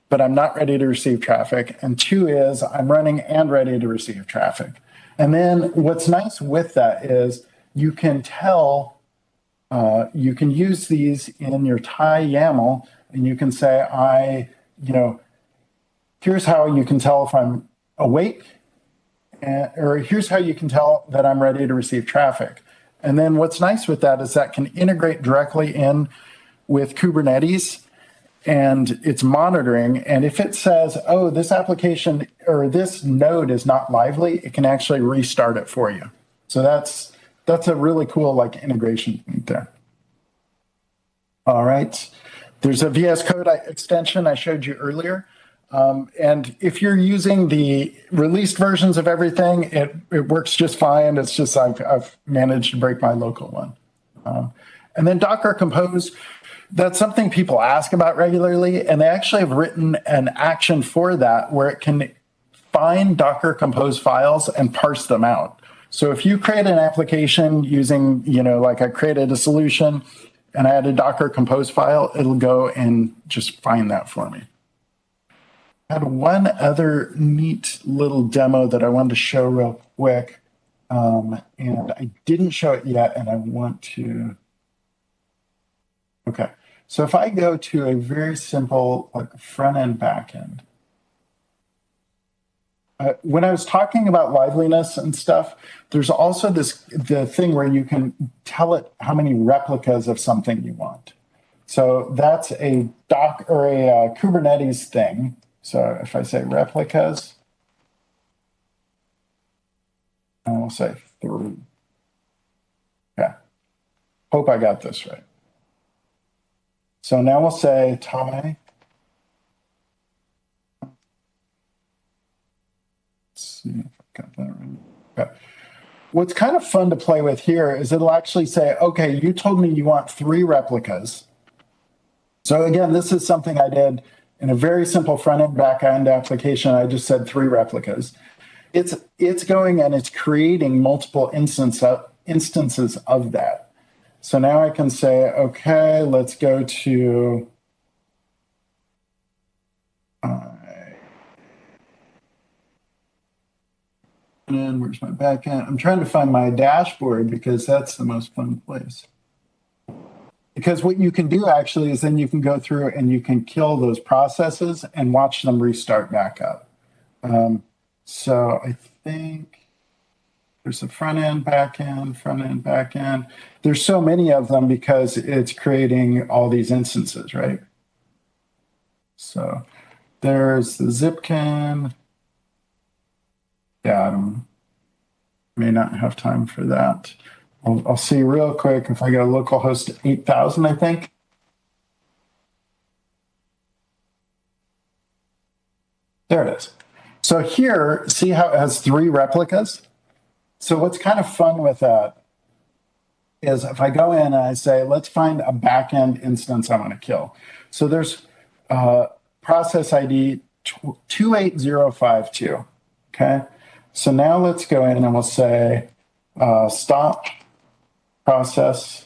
Speaker 1: but I'm not ready to receive traffic. And two is I'm running and ready to receive traffic. And then what's nice with that is you can tell, you can use these in your Tye YAML, and you can say, here's how you can tell if I'm awake, or here's how you can tell that I'm ready to receive traffic. And then what's nice with that is that can integrate directly in with Kubernetes. and it's monitoring. And if it says, oh, this application or this node is not lively, it can actually restart it for you. So that's a really cool like integration point there. All right. There's a VS Code extension I showed you earlier. And if you're using the released versions of everything, it works just fine. It's just I've managed to break my local one. And then Docker Compose, that's something people ask about regularly, and they actually have written an action for that where it can find Docker Compose files and parse them out. So if you create an application using, like I created a solution and I had a Docker Compose file, it'll go and just find that for me. I had one other neat little demo that I wanted to show real quick, and I didn't show it yet, and I want to. Okay, so if I go to a very simple like front end, back end, when I was talking about liveliness and stuff, there's also the thing where you can tell it how many replicas of something you want. So that's a Kubernetes thing. So if I say replicas, and we'll say 3. Okay. Hope I got this right. So now we'll say Tye. See if I got that right. Okay. What's kind of fun to play with here is it'll actually say, okay, you told me you want 3 replicas. So again, this is something I did in a very simple front-end, back-end application. I just said 3 replicas. It's going and it's creating multiple instances of that. So now I can say, okay, let's go to and where's my backend? I'm trying to find my dashboard because that's the most fun place. Because what you can do actually is then you can go through and you can kill those processes and watch them restart back up. So I think there's a front end, back end, front end, back end. There's so many of them because it's creating all these instances, right? So there's the Zipkin. Yeah, I may not have time for that. I'll see real quick if I go localhost 8000, I think. There it is. So here, see how it has 3 replicas? So what's kind of fun with that is if I go in and I say, let's find a backend instance I want to kill. So there's process ID 28052, okay? So now let's go in and we'll say stop process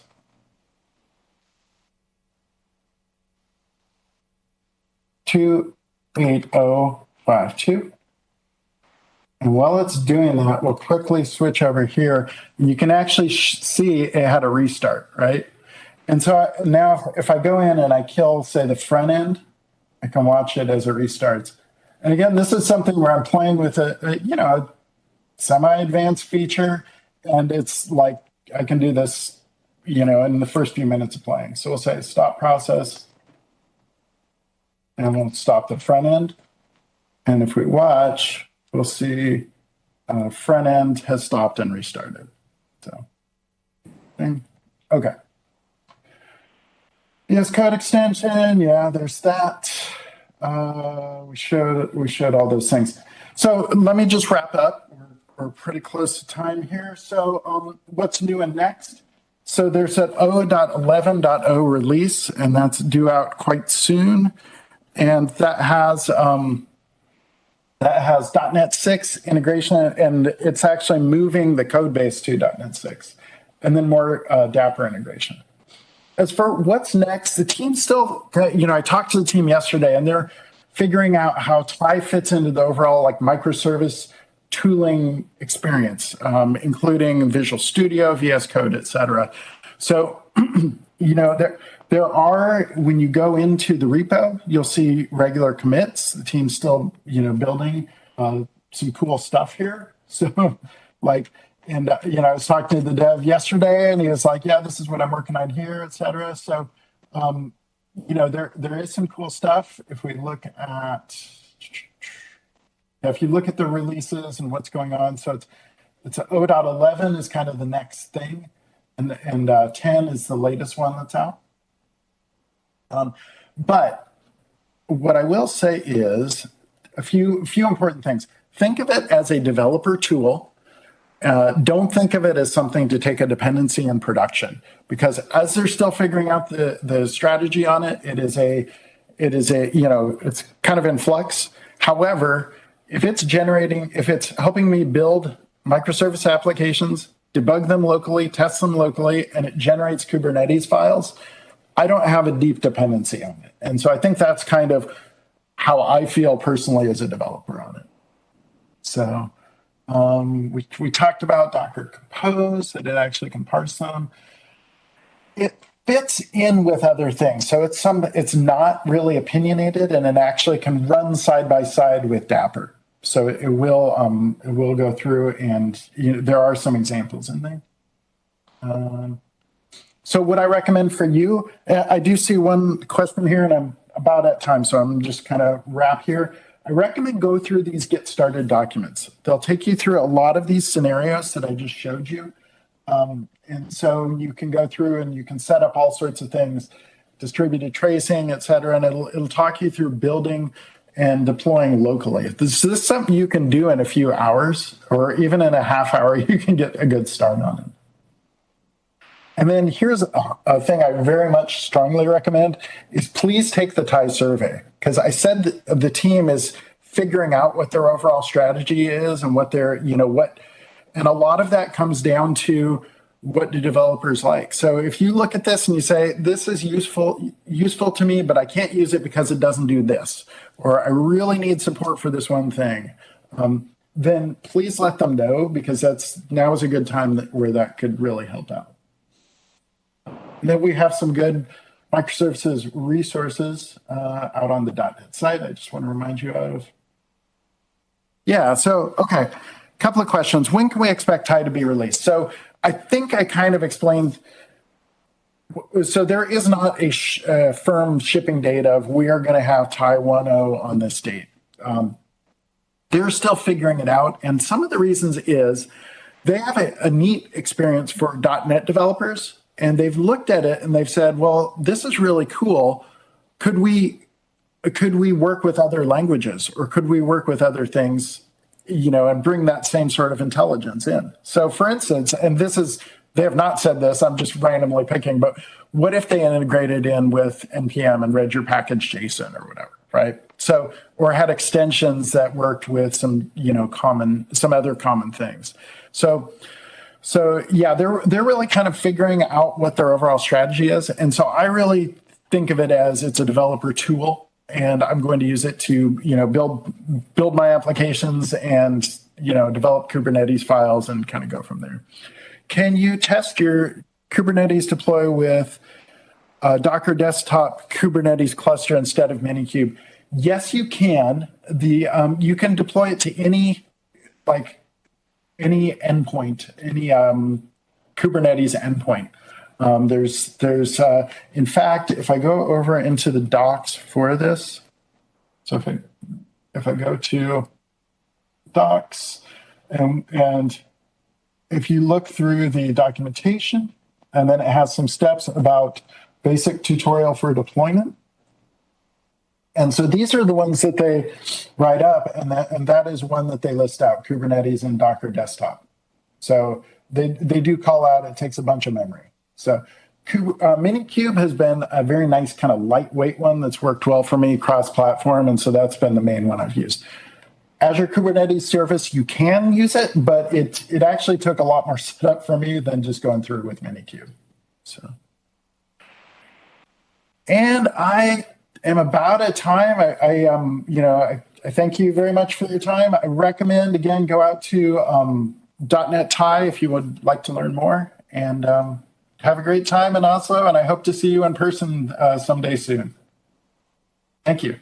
Speaker 1: 28052. And while it's doing that, we'll quickly switch over here. You can actually see it had a restart, right? And so now if I go in and I kill, say, the front end, I can watch it as it restarts. And again, this is something where I'm playing with a semi-advanced feature, and it's like I can do this, in the first few minutes of playing. So we'll say stop process, and we'll stop the front end. And if we watch, we'll see front end has stopped and restarted. So, okay. VS Code extension, yeah, there's that. We showed all those things. So let me just wrap up. We're pretty close to time here. So what's new and next? So there's an 0.11.0 release, and that's due out quite soon. And that has .NET 6 integration, and it's actually moving the code base to .NET 6, and then more Dapper integration. As for what's next, the team still, I talked to the team yesterday, and they're figuring out how Tye fits into the overall microservice tooling experience, including Visual Studio, VS Code, et cetera. So, there are, when you go into the repo, you'll see regular commits. The team's still, building some cool stuff here. So, I was talking to the dev yesterday, and he was like, yeah, this is what I'm working on here, et cetera. So, there is some cool stuff. If we look at, if you look at the releases and what's going on, so it's 0.11 is kind of the next thing, and 10 is the latest one that's out. But what I will say is a few important things. Think of it as a developer tool. Don't think of it as something to take a dependency in production, because as they're still figuring out the strategy on it, it's kind of in flux. However, if it's helping me build microservice applications, debug them locally, test them locally, and it generates Kubernetes files, I don't have a deep dependency on it. And so I think that's kind of how I feel personally as a developer on it. So we talked about Docker Compose, that it actually can parse them. It fits in with other things. So it's not really opinionated, and it actually can run side by side with Dapper. So it will go through, and there are some examples in there. So what I recommend for you, I do see one question here, and I'm about at time, so I'm just kind of wrap here. I recommend go through these get started documents. They'll take you through a lot of these scenarios that I just showed you. And so you can go through and you can set up all sorts of things, distributed tracing, et cetera, and it'll talk you through building and deploying locally. This is something you can do in a few hours, or even in a half hour, you can get a good start on it. And then here's a thing I very much strongly recommend is please take the Tye survey, because I said the team is figuring out what their overall strategy is and what they're, and a lot of that comes down to what do developers like. So if you look at this and you say, this is useful to me, but I can't use it because it doesn't do this, or I really need support for this one thing, then please let them know, because now is a good time where that could really help out. And then we have some good microservices resources out on the .NET site. I just want to remind you of. Yeah, so, okay, a couple of questions. When can we expect Tye to be released? So I think I kind of explained. So there is not a firm shipping date of we are going to have Tye 1.0 on this date. They're still figuring it out. And some of the reasons is they have a neat experience for .NET developers. And they've looked at it and they've said, well, this is really cool. Could we work with other languages, or could we work with other things, and bring that same sort of intelligence in? So for instance, and they have not said this, I'm just randomly picking, but what if they integrated in with NPM and read your package JSON or whatever, right? So, or had extensions that worked with some other common things. So yeah, they're really kind of figuring out what their overall strategy is. And so I really think of it as it's a developer tool, and I'm going to use it to, build my applications and, develop Kubernetes files and kind of go from there. Can you test your Kubernetes deploy with Docker desktop Kubernetes cluster instead of Minikube? Yes, you can. You can deploy it to any endpoint, any Kubernetes endpoint. There's in fact, if I go over into the docs for this, so if I go to docs and if you look through the documentation, and then it has some steps about basic tutorial for deployment. And so these are the ones that they write up, and that is one that they list out, Kubernetes and Docker desktop. So they do call out, it takes a bunch of memory. So Minikube has been a very nice kind of lightweight one that's worked well for me cross-platform, and so that's been the main one I've used. Azure Kubernetes Service, you can use it, but it actually took a lot more setup for me than just going through with Minikube. So, and I am about at time. I thank you very much for your time. I recommend, again, go out to .NET Tye if you would like to learn more, and have a great time in Oslo, and I hope to see you in person someday soon. Thank you.